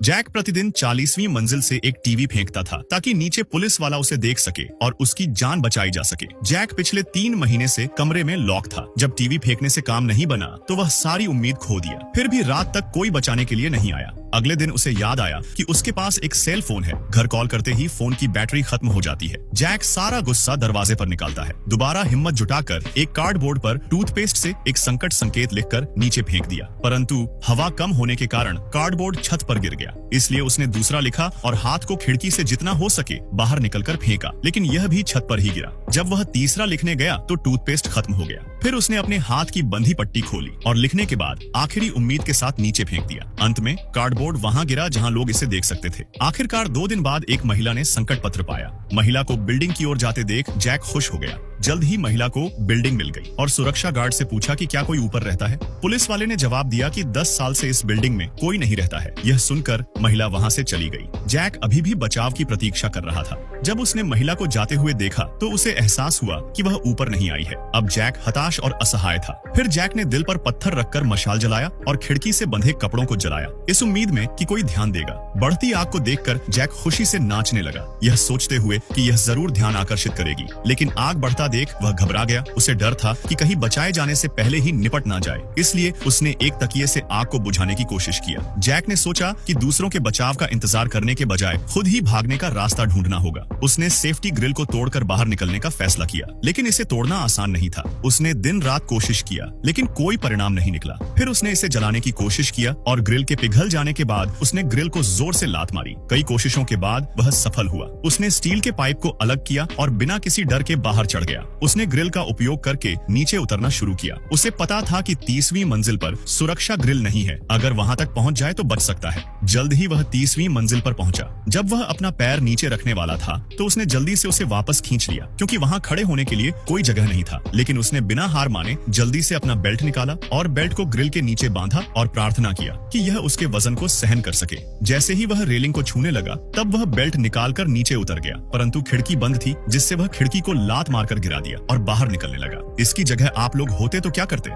Jack प्रतिदिन 40वीं मंजिल से एक टीवी फेंकता था ताकि नीचे पुलिस वाला उसे देख सके और उसकी जान बचाई जा सके। जैक पिछले 3 महीने से कमरे में लॉक था। जब टीवी फेंकने से काम नहीं बना तो वह सारी उम्मीद खो दिया। फिर भी रात तक कोई बचाने के लिए नहीं आया। अगले दिन उसे याद आया कि उसके पास एक सेल फोन है। घर कॉल करते ही फोन की बैटरी खत्म हो जाती है। जैक सारा गुस्सा दरवाजे पर निकालता है। दोबारा हिम्मत जुटाकर एक कार्डबोर्ड पर टूथपेस्ट से एक संकट संकेत लिखकर नीचे फेंक दिया, परंतु हवा कम होने के कारण कार्डबोर्ड छत पर गिर गया। इसलिए उसने दूसरा लिखा और हाथ को खिड़की से जितना हो सके बाहर निकलकर फेंका, लेकिन यह भी छत पर ही गिरा। जब वह तीसरा लिखने गया तो टूथपेस्ट खत्म हो गया। फिर उसने अपने हाथ की बंधी पट्टी खोली और लिखने के बाद आखिरी उम्मीद के साथ नीचे फेंक दिया। अंत में कार्डबोर्ड वहां गिरा जहां लोग इसे देख सकते थे। आखिरकार 2 दिन बाद एक महिला ने संकट पत्र पाया। महिला को बिल्डिंग की ओर जाते देख जैक खुश हो गया। जल्द ही महिला को बिल्डिंग मिल गई और सुरक्षा गार्ड से पूछा कि क्या कोई ऊपर रहता है। पुलिस वाले ने जवाब दिया कि 10 साल से इस बिल्डिंग में कोई नहीं रहता है। यह सुनकर महिला वहां से चली गई। जैक अभी भी बचाव की प्रतीक्षा कर रहा था। जब उसने महिला को जाते हुए देखा तो उसे एहसास हुआ कि वह ऊपर नहीं आई है। अब जैक हताश और असहाय था। फिर जैक ने दिल पर पत्थर रखकर मशाल जलाया और खिड़की से बंधे कपड़ों को जलाया, इस उम्मीद में कि कोई ध्यान देगा। बढ़ती आग को देखकर जैक खुशी से नाचने लगा, यह सोचते हुए कि यह जरूर ध्यान आकर्षित करेगी। लेकिन आग बढ़ता देख वह घबरा गया। उसे डर था कि कहीं बचाए जाने से पहले ही निपट ना जाए, इसलिए उसने एक तकिए से आग को बुझाने की कोशिश किया। जैक ने सोचा कि दूसरों के बचाव का इंतजार करने के बजाय खुद ही भागने का रास्ता ढूंढना होगा। उसने सेफ्टी ग्रिल को तोड़कर बाहर निकलने का फैसला किया, लेकिन इसे तोड़ना आसान नहीं था। उसने दिन रात कोशिश किया, लेकिन कोई परिणाम नहीं निकला। फिर उसने इसे जलाने की कोशिश किया और ग्रिल के पिघल जाने के बाद उसने ग्रिल को जोर से लात मारी। कई कोशिशों के बाद वह सफल हुआ। उसने स्टील के पाइप को अलग किया और बिना किसी डर के बाहर चढ़ गया। उसने ग्रिल का उपयोग करके नीचे उतरना शुरू किया। उसे पता था कि 30वीं मंजिल पर सुरक्षा ग्रिल नहीं है, अगर वहां तक पहुंच जाए तो बच सकता है। जल्द ही वह 30वीं मंजिल पर पहुंचा। जब वह अपना पैर नीचे रखने वाला था तो उसने जल्दी से उसे वापस खींच लिया, क्योंकि वहां खड़े होने के लिए कोई जगह नहीं था। लेकिन उसने बिना हार माने जल्दी से अपना बेल्ट निकाला और बेल्ट को ग्रिल के नीचे बांधा और प्रार्थना किया कि यह उसके वजन को सहन कर सके। जैसे ही वह रेलिंग को छूने लगा तब वह बेल्ट निकालकर नीचे उतर गया, परंतु खिड़की बंद थी, जिससे वह खिड़की को लात मारकर गिरा दिया और बाहर निकलने लगा। इसकी जगह आप लोग होते तो क्या करते?